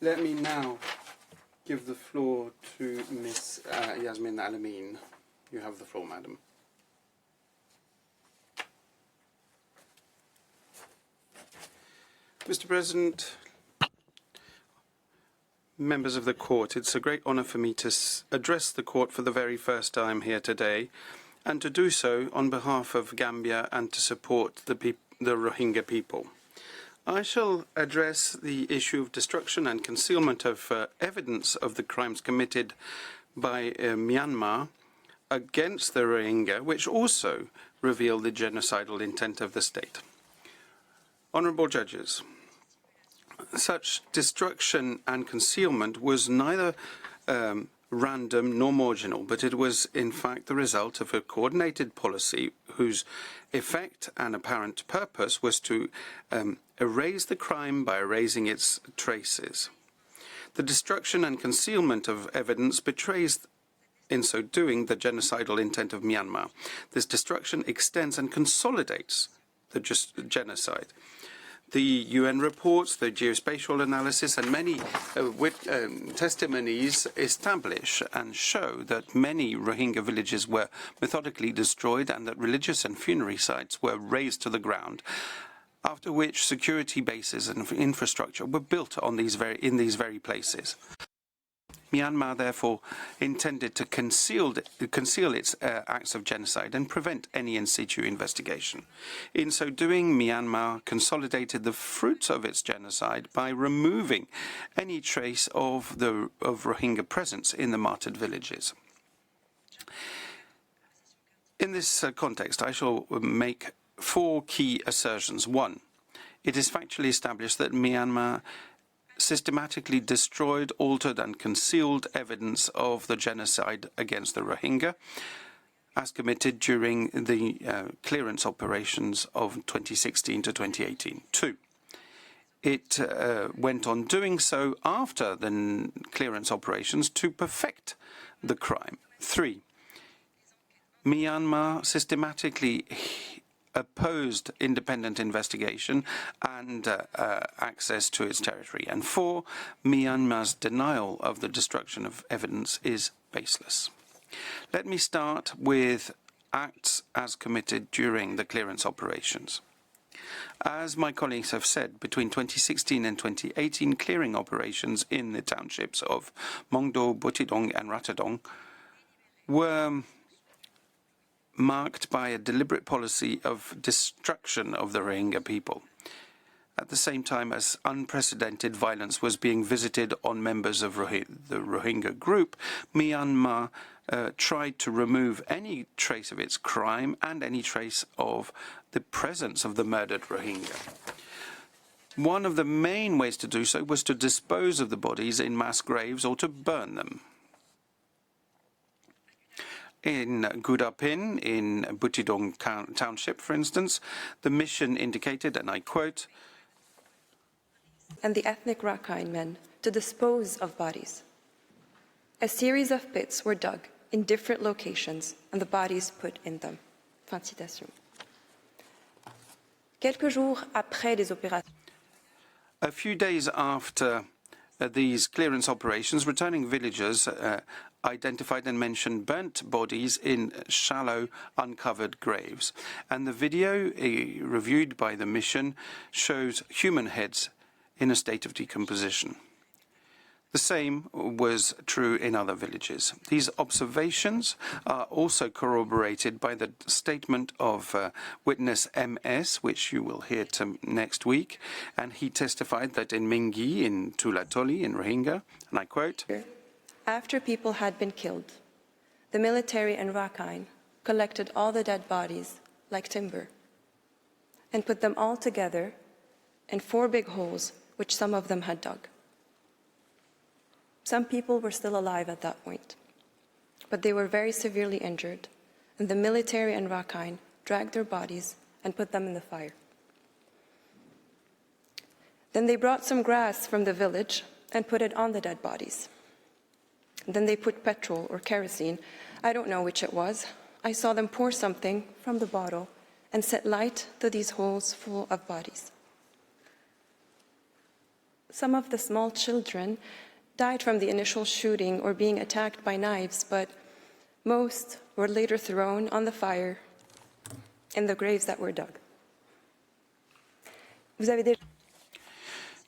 Let me now give the floor to Ms. Yasmin Al Ameen. You have the floor, madam. Mr. President, members of the court, it's a great honour for me to address the court for the very first time here today, and to do so on behalf of Gambia and to support the Rohingya people. I shall address the issue of destruction and concealment of evidence of the crimes committed by Myanmar against the Rohingya, which also reveal the genocidal intent of the state. Honourable judges, such destruction and concealment was neither random nor marginal, but it was in fact the result of a coordinated policy whose effect and apparent purpose was to erase the crime by erasing its traces. The destruction and concealment of evidence betrays, in so doing, the genocidal intent of Myanmar. This destruction extends and consolidates the genocide. The UN reports, the geospatial analysis, and many testimonies establish and show that many Rohingya villages were methodically destroyed and that religious and funerary sites were razed to the ground, after which security bases and infrastructure were built on in these very places. Myanmar, therefore, intended to conceal its acts of genocide and prevent any in situ investigation. In so doing, Myanmar consolidated the fruits of its genocide by removing any trace of Rohingya presence in the martyred villages. In this context, I shall make 4 key assertions. 1. It is factually established that Myanmar systematically destroyed, altered and concealed evidence of the genocide against the Rohingya as committed during the clearance operations of 2016 to 2018. 2. It went on doing so after the clearance operations to perfect the crime. 3. Myanmar systematically opposed independent investigation and access to its territory. And 4, Myanmar's denial of the destruction of evidence is baseless. Let me start with acts as committed during the clearance operations. As my colleagues have said, between 2016 and 2018, clearing operations in the townships of Mongdo, Butidong and Ratadong were marked by a deliberate policy of destruction of the Rohingya people. At the same time as unprecedented violence was being visited on members of the Rohingya group, Myanmar tried to remove any trace of its crime and any trace of the presence of the murdered Rohingya. One of the main ways to do so was to dispose of the bodies in mass graves or to burn them. In Gudapin, in Butidong Township, for instance, the mission indicated, and I quote, and the ethnic Rakhine men to dispose of bodies. A series of pits were dug in different locations and the bodies put in them. Fin de citation. Quelques jours après les opérations. A few days after these clearance operations, returning villagers identified and mentioned burnt bodies in shallow, uncovered graves. And the video reviewed by the mission shows human heads in a state of decomposition. The same was true in other villages. These observations are also corroborated by the statement of witness MS, which you will hear next week, and he testified that in Mingi, in Tulatoli, in Rohingya, and I quote, after people had been killed, the military and Rakhine collected all the dead bodies like timber and put them all together in 4 big holes, which some of them had dug. Some people were still alive at that point, but they were very severely injured, and the military and Rakhine dragged their bodies and put them in the fire. Then they brought some grass from the village and put it on the dead bodies. Then they put petrol or kerosene, I don't know which it was. I saw them pour something from the bottle and set light to these holes full of bodies. Some of the small children died from the initial shooting or being attacked by knives, but most were later thrown on the fire in the graves that were dug.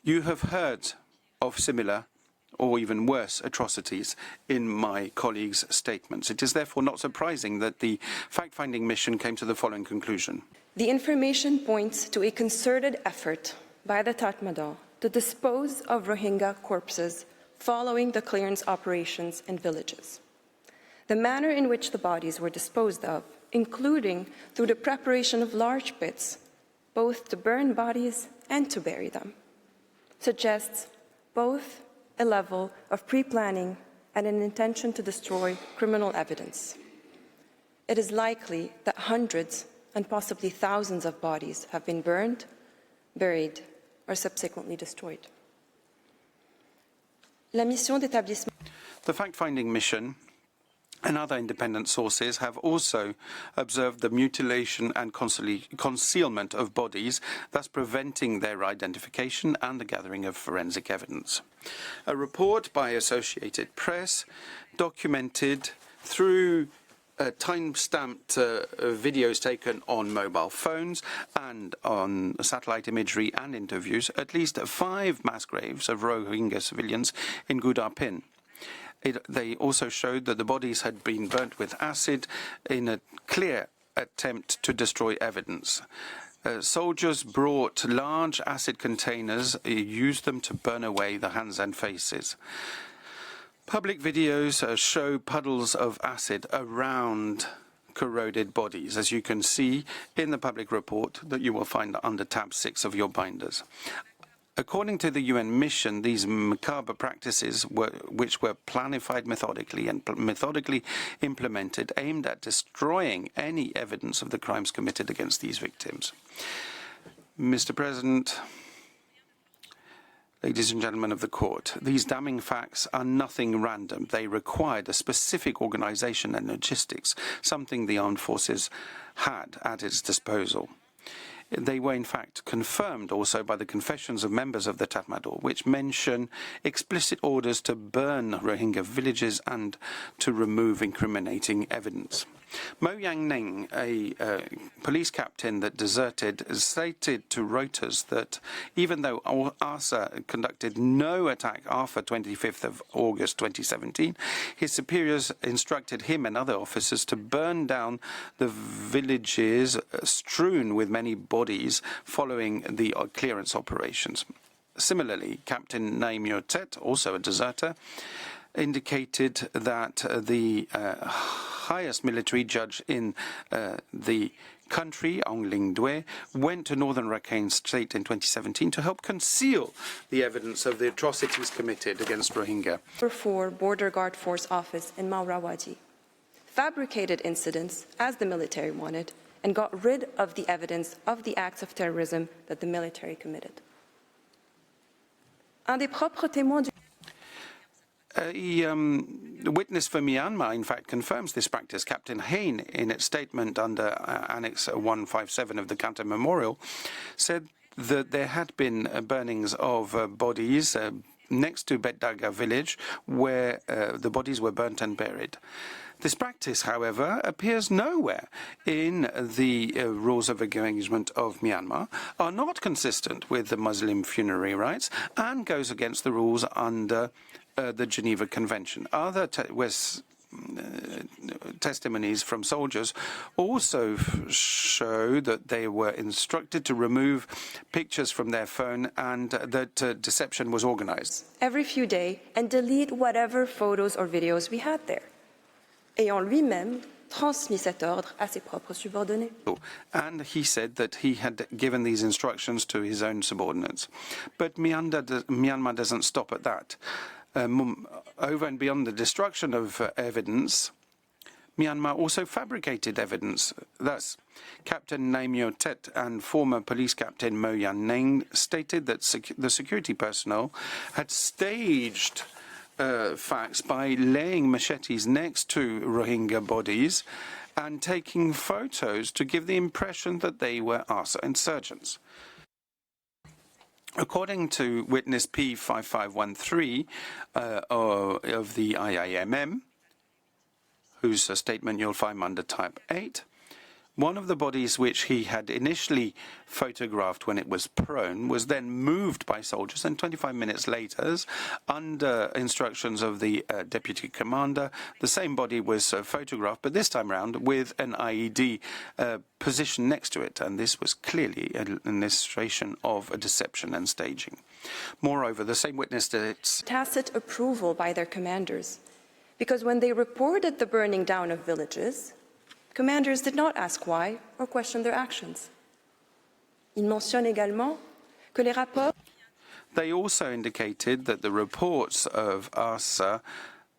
You have heard of similar or even worse atrocities in my colleagues' statements. It is therefore not surprising that the fact-finding mission came to the following conclusion. The information points to a concerted effort by the Tatmadaw to dispose of Rohingya corpses following the clearance operations in villages. The manner in which the bodies were disposed of, including through the preparation of large pits, both to burn bodies and to bury them, suggests both a level of pre-planning and an intention to destroy criminal evidence. It is likely that hundreds and possibly thousands of bodies have been burned, buried, or subsequently destroyed. The fact-finding mission and other independent sources have also observed the mutilation and concealment of bodies, thus preventing their identification and the gathering of forensic evidence. A report by Associated Press documented through time-stamped videos taken on mobile phones and on satellite imagery and interviews at least 5 mass graves of Rohingya civilians in Gudapin. They also showed that the bodies had been burnt with acid in a clear attempt to destroy evidence. Soldiers brought large acid containers, used them to burn away the hands and faces. Public videos show puddles of acid around corroded bodies, as you can see in the public report that you will find under tab 6 of your binders. According to the UN mission, these macabre practices, which were planified methodically and methodically implemented, aimed at destroying any evidence of the crimes committed against these victims. Mr. President, ladies and gentlemen of the court, these damning facts are nothing random. They required a specific organization and logistics, something the armed forces had at its disposal. They were in fact confirmed also by the confessions of members of the Tatmadaw, which mention explicit orders to burn Rohingya villages and to remove incriminating evidence. Mo Yang Ning, a police captain that deserted, stated to Reuters that even though ARSA conducted no attack after 25th of August 2017, his superiors instructed him and other officers to burn down the villages strewn with many bodies following the clearance operations. Similarly, Captain Naim Yotet, also a deserter, indicated that the highest military judge in the country, Aung Ling Dwe, went to northern Rakhine State in 2017 to help conceal the evidence of the atrocities committed against Rohingya. Number 4 Border Guard Force office in Maurawadi fabricated incidents as the military wanted and got rid of the evidence of the acts of terrorism that the military committed. Un des propres témoins du The witness for Myanmar, in fact, confirms this practice. Captain Hain, in its statement under Annex 157 of the Cantor Memorial, said that there had been burnings of bodies next to Betdaga village where the bodies were burnt and buried. This practice, however, appears nowhere in the rules of engagement of Myanmar, are not consistent with the Muslim funerary rites, and goes against the rules under the Geneva Convention. Other testimonies from soldiers also show that they were instructed to remove pictures from their phone and that deception was organized. Every few days and delete whatever photos or videos we had there, ayant lui-même transmis cet ordre à ses propres subordonnés. And he said that he had given these instructions to his own subordinates. But Myanmar doesn't stop at that. Over and beyond the destruction of evidence, Myanmar also fabricated evidence. Thus, Captain Naim Yotet and former police captain Mo Yan Ning stated that the security personnel had staged facts by laying machetes next to Rohingya bodies and taking photos to give the impression that they were ARSA insurgents. According to witness P5513 of the IIMM, whose statement you'll find under type 8, one of the bodies which he had initially photographed when it was prone was then moved by soldiers, and 25 minutes later, under instructions of the deputy commander, the same body was photographed, but this time around with an IED positioned next to it, and this was clearly an illustration of a deception and staging. Moreover, the same witness states tacit approval by their commanders, because when they reported the burning down of villages, commanders did not ask why or question their actions. Il mentionne également que les rapports. They also indicated that the reports of ARSA,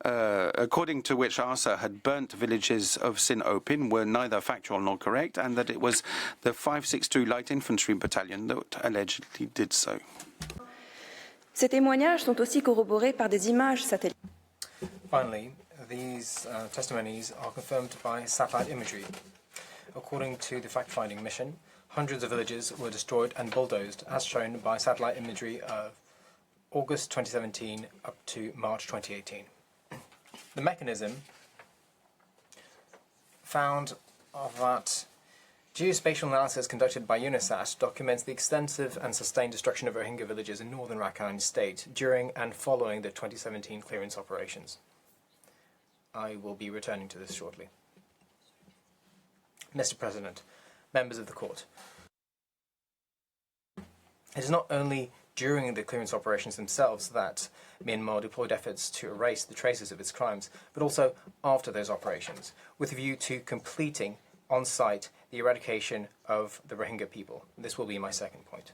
according to which ARSA had burnt villages of Sin-Opin, were neither factual nor correct, and that it was the 562 Light Infantry Battalion that allegedly did so. Ces témoignages sont aussi corroborés par des images satellites. Finally, these testimonies are confirmed by satellite imagery. According to the fact-finding mission, hundreds of villages were destroyed and bulldozed, as shown by satellite imagery of August 2017 up to March 2018. The mechanism found that geospatial analysis conducted by UNISAT documents the extensive and sustained destruction of Rohingya villages in northern Rakhine State during and following the 2017 clearance operations. I will be returning to this shortly. Mr. President, members of the court, it is not only during the clearance operations themselves that Myanmar deployed efforts to erase the traces of its crimes, but also after those operations, with a view to completing on-site the eradication of the Rohingya people. This will be my second point.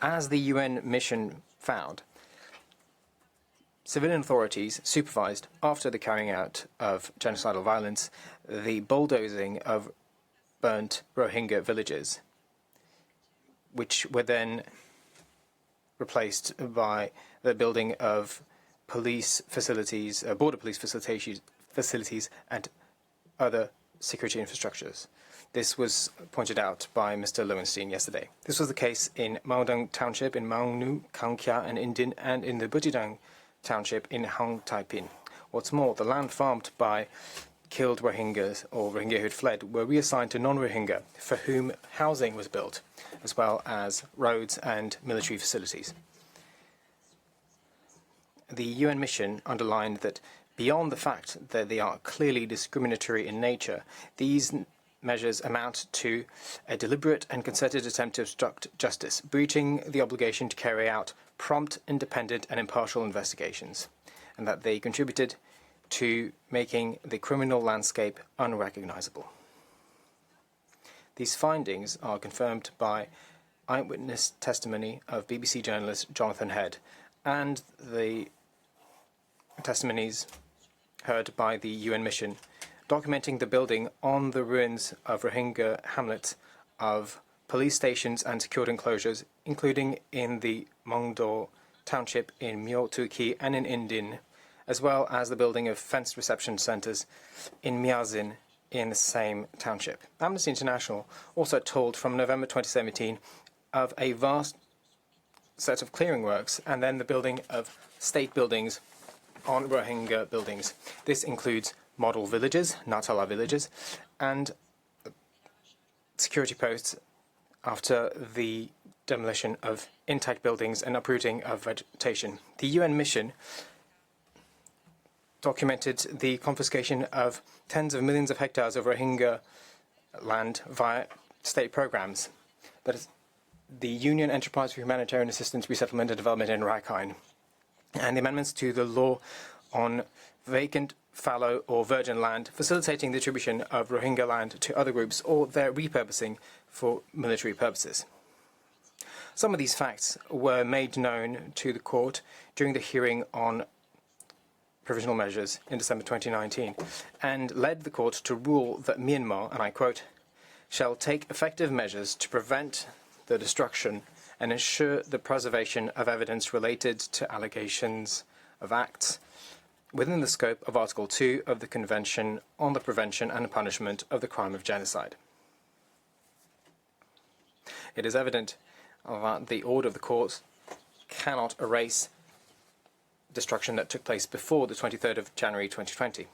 As the UN mission found, civilian authorities supervised, after the carrying out of genocidal violence, the bulldozing of burnt Rohingya villages, which were then replaced by the building of police facilities, border police facilities, and other security infrastructures. This was pointed out by Mr. Lowenstein yesterday. This was the case in Maodong Township, in Maungnu, Kangkya, and Indin, and in the Butidang Township in Hong Taipin. What's more, the land farmed by killed Rohingyas or Rohingya who had fled were reassigned to non-Rohingya, for whom housing was built, as well as roads and military facilities. The UN mission underlined that beyond the fact that they are clearly discriminatory in nature, these measures amount to a deliberate and concerted attempt to obstruct justice, breaching the obligation to carry out prompt, independent and impartial investigations, and that they contributed to making the criminal landscape unrecognizable. These findings are confirmed by eyewitness testimony of BBC journalist Jonathan Head and the testimonies heard by the UN mission, documenting the building on the ruins of Rohingya hamlets of police stations and secured enclosures, including in the Mongdo township in Myo Tuki and in Indin, as well as the building of fenced reception centres in Myazin in the same township. Amnesty International also told from November 2017 of a vast set of clearing works and then the building of state buildings on Rohingya buildings. This includes model villages, Natala villages, and security posts after the demolition of intact buildings and uprooting of vegetation. The UN mission documented the confiscation of tens of millions of hectares of Rohingya land via state programs. That is the Union Enterprise for Humanitarian Assistance, Resettlement and Development in Rakhine, and the amendments to the law on vacant, fallow or virgin land, facilitating the attribution of Rohingya land to other groups or their repurposing for military purposes. Some of these facts were made known to the court during the hearing on provisional measures in December 2019 and led the court to rule that Myanmar, and I quote, shall take effective measures to prevent the destruction and ensure the preservation of evidence related to allegations of acts within the scope of Article 2 of the Convention on the Prevention and Punishment of the Crime of Genocide. It is evident that the order of the court cannot erase destruction that took place before the 23rd of January 2020.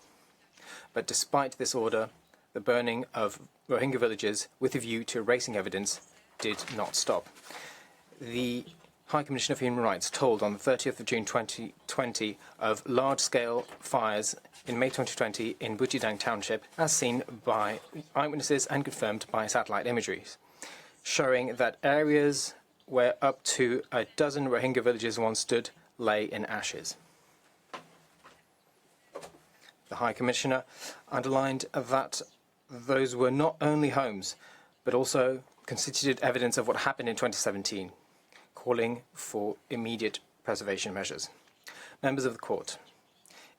But despite this order, the burning of Rohingya villages with a view to erasing evidence did not stop. The High Commissioner for Human Rights told on the 30th of June 2020 of large-scale fires in May 2020 in Bujidang Township, as seen by eyewitnesses and confirmed by satellite imageries, showing that areas where up to a dozen Rohingya villages once stood lay in ashes. The High Commissioner underlined that those were not only homes, but also constituted evidence of what happened in 2017, calling for immediate preservation measures. Members of the court,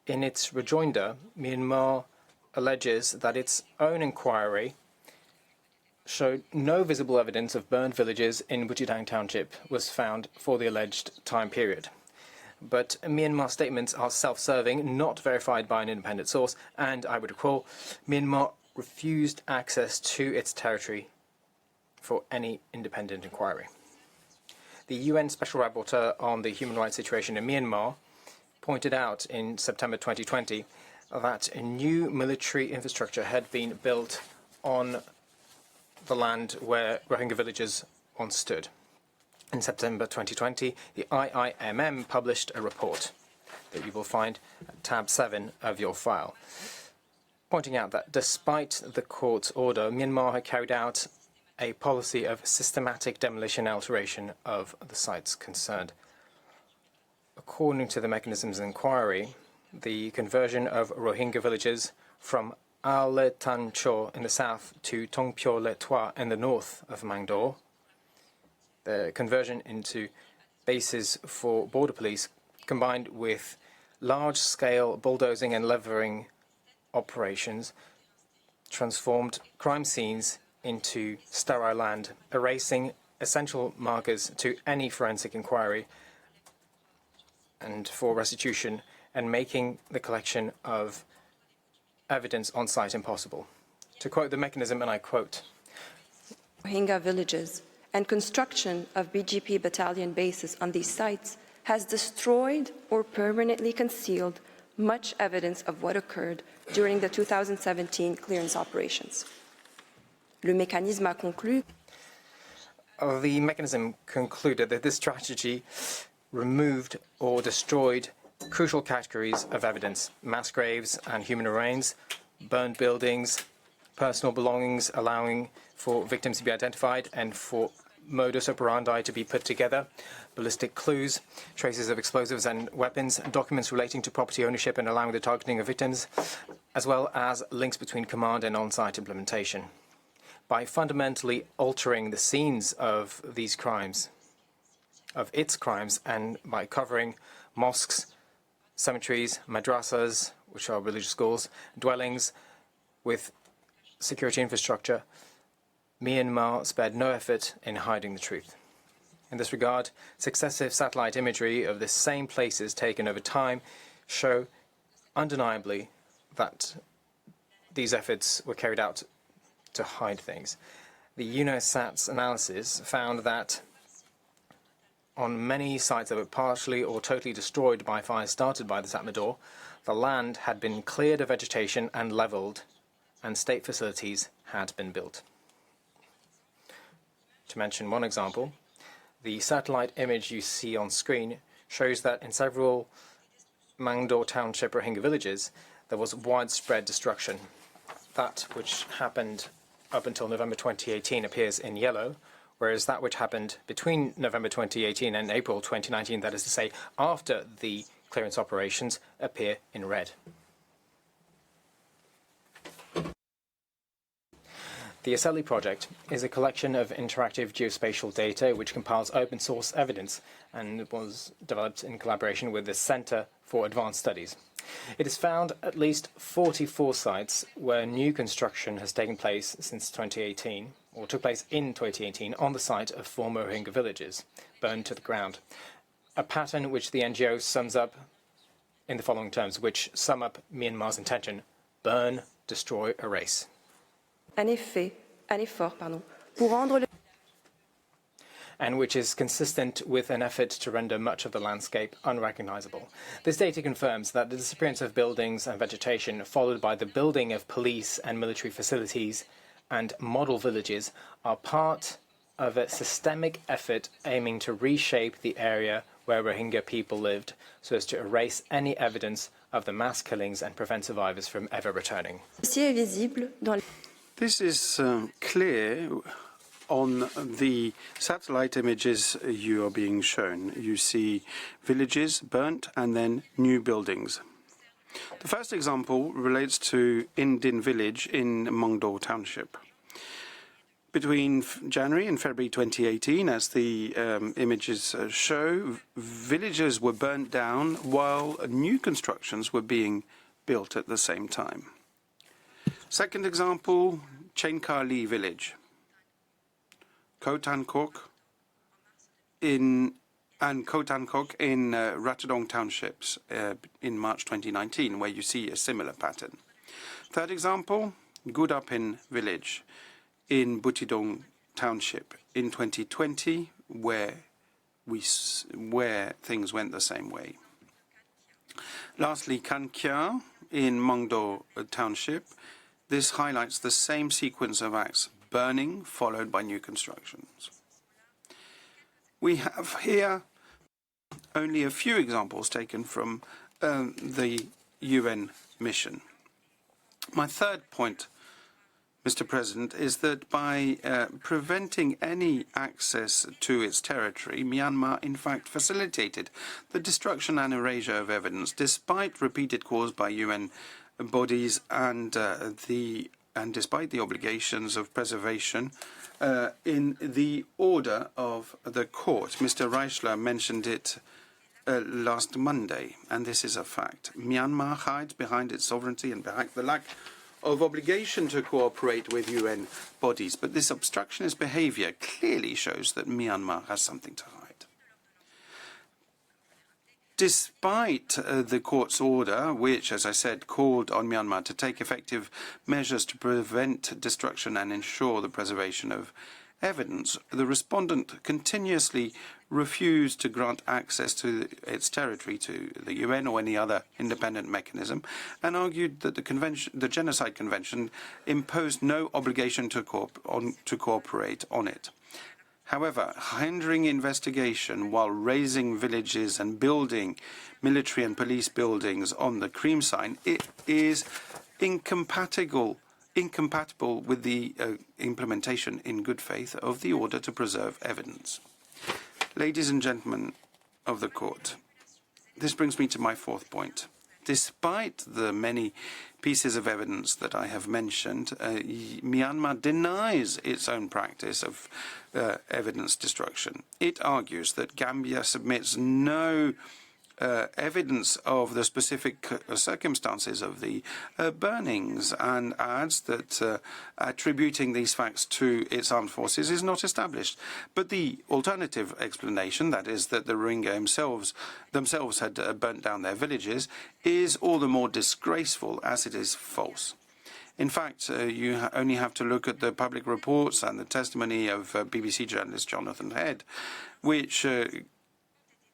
in its rejoinder, Myanmar alleges that its own inquiry showed no visible evidence of burned villages in Bujidang Township was found for the alleged time period. But Myanmar statements are self-serving, not verified by an independent source, and I would recall, Myanmar refused access to its territory for any independent inquiry. The UN Special Rapporteur on the human rights situation in Myanmar pointed out in September 2020 that a new military infrastructure had been built on the land where Rohingya villages once stood. In September 2020, the IIMM published a report that you will find at tab 7 of your file, pointing out that despite the court's order, Myanmar had carried out a policy of systematic demolition and alteration of the sites concerned. According to the mechanism's inquiry, the conversion of Rohingya villages from Ale Tan Cho in the south to Tongpyo Le Toa in the north of Mangdo, the conversion into bases for border police, combined with large-scale bulldozing and levelling operations, transformed crime scenes into sterile land, erasing essential markers to any forensic inquiry and for restitution, and making the collection of evidence on site impossible. To quote the mechanism, and I quote, Rohingya villages and construction of BGP battalion bases on these sites has destroyed or permanently concealed much evidence of what occurred during the 2017 clearance operations. Le mécanisme a conclu. The mechanism concluded that this strategy removed or destroyed crucial categories of evidence: mass graves and human remains, burned buildings, personal belongings allowing for victims to be identified and for modus operandi to be put together, ballistic clues, traces of explosives and weapons, documents relating to property ownership and allowing the targeting of victims, as well as links between command and on-site implementation. By fundamentally altering the scenes of these crimes, of its crimes, and by covering mosques, cemeteries, madrasas, which are religious schools, dwellings with security infrastructure, Myanmar spared no effort in hiding the truth. In this regard, successive satellite imagery of the same places taken over time show undeniably that these efforts were carried out to hide things. The UNOSAT's analysis found that on many sites that were partially or totally destroyed by fires started by the Satmador, the land had been cleared of vegetation and levelled, and state facilities had been built. To mention one example, the satellite image you see on screen shows that in several Mangdo Township Rohingya villages, there was widespread destruction. That which happened up until November 2018 appears in yellow, whereas that which happened between November 2018 and April 2019, that is to say, after the clearance operations, appear in red. The ASELI project is a collection of interactive geospatial data which compiles open source evidence and was developed in collaboration with the Center for Advanced Studies. It has found at least 44 sites where new construction has taken place since 2018, or took place in 2018, on the site of former Rohingya villages, burned to the ground. A pattern which the NGO sums up in the following terms, which sum up Myanmar's intention: burn, destroy, erase. Un effort, pour rendre le... and which is consistent with an effort to render much of the landscape unrecognizable. This data confirms that the disappearance of buildings and vegetation, followed by the building of police and military facilities and model villages, are part of a systemic effort aiming to reshape the area where Rohingya people lived so as to erase any evidence of the mass killings and prevent survivors from ever returning. This is clear on the satellite images you are being shown. You see villages burnt and then new buildings. The first example relates to Indin village in Mongdo Township. Between January and February 2018, as the images show, villages were burnt down while new constructions were being built at the same time. Second example, Chenkali village, Kotankok in Ratadong townships in March 2019, where you see a similar pattern. Third example, Gudapin village in Butidong township in 2020, where things went the same way. Lastly, Kankia in Mongdo township. This highlights the same sequence of acts: burning followed by new constructions. We have here only a few examples taken from the UN mission. My third point, Mr. President, is that by preventing any access to its territory, Myanmar in fact facilitated the destruction and erasure of evidence, despite repeated calls by UN bodies and despite the obligations of preservation in the order of the court. Mr. Reichler mentioned it last Monday, and this is a fact. Myanmar hides behind its sovereignty and behind the lack of obligation to cooperate with UN bodies, but this obstructionist behavior clearly shows that Myanmar has something to hide. Despite the court's order, which, as I said, called on Myanmar to take effective measures to prevent destruction and ensure the preservation of evidence, the respondent continuously refused to grant access to its territory to the UN or any other independent mechanism, and argued that the Genocide Convention imposed no obligation to cooperate on it. However, hindering investigation while razing villages and building military and police buildings on the cream sign, it is incompatible with the implementation in good faith of the order to preserve evidence. Ladies and gentlemen of the court, this brings me to my fourth point. Despite the many pieces of evidence that I have mentioned, Myanmar denies its own practice of evidence destruction. It argues that Gambia submits no evidence of the specific circumstances of the burnings, and adds that attributing these facts to its armed forces is not established. But the alternative explanation, that is that the Rohingya themselves had burnt down their villages, is all the more disgraceful as it is false. In fact, you only have to look at the public reports and the testimony of BBC journalist Jonathan Head, which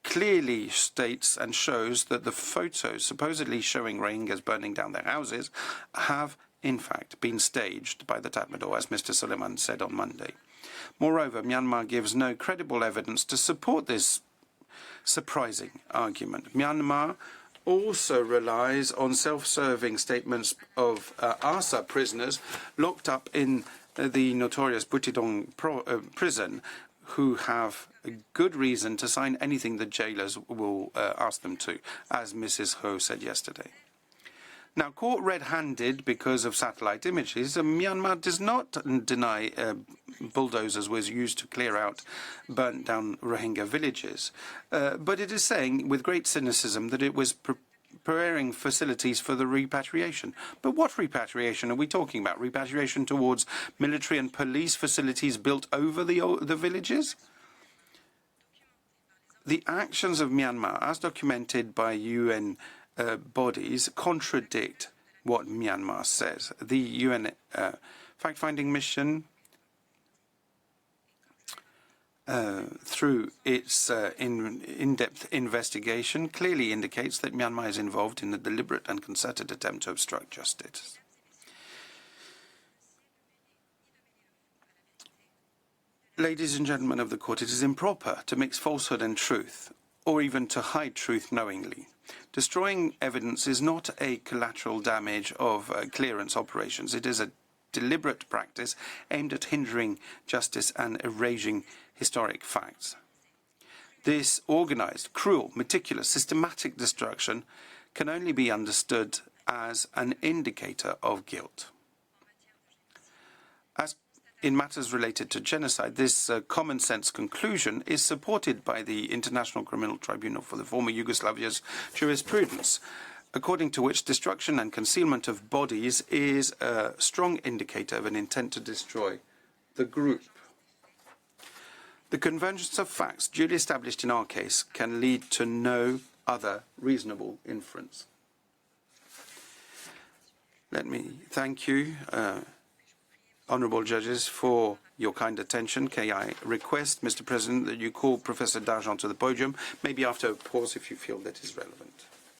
clearly states and shows that the photos supposedly showing Rohingyas burning down their houses have, in fact, been staged by the Tatmadaw, as Mr. Suleiman said on Monday. Moreover, Myanmar gives no credible evidence to support this surprising argument. Myanmar also relies on self-serving statements of ARSA prisoners locked up in the notorious Butidong prison, who have a good reason to sign anything the jailers will ask them to, as Mrs. Ho said yesterday. Now, caught red-handed because of satellite images, Myanmar does not deny bulldozers was used to clear out burnt-down Rohingya villages, but it is saying with great cynicism that it was preparing facilities for the repatriation. But what repatriation are we talking about? Repatriation towards military and police facilities built over the villages? The actions of Myanmar, as documented by UN bodies, contradict what Myanmar says. The UN fact-finding mission through its in-depth investigation, clearly indicates that Myanmar is involved in a deliberate and concerted attempt to obstruct justice. Ladies and gentlemen of the court, it is improper to mix falsehood and truth, or even to hide truth knowingly. Destroying evidence is not a collateral damage of clearance operations. It is a deliberate practice aimed at hindering justice and erasing historic facts. This organized, cruel, meticulous, systematic destruction can only be understood as an indicator of guilt. As in matters related to genocide, this common-sense conclusion is supported by the International Criminal Tribunal for the former Yugoslavia's jurisprudence, according to which destruction and concealment of bodies is a strong indicator of an intent to destroy the group. The convergence of facts duly established in our case can lead to no other reasonable inference. Let me thank you, honourable judges, for your kind attention. Can I request, Mr. President, that you call Professor Dargent to the podium, maybe after a pause if you feel that is relevant.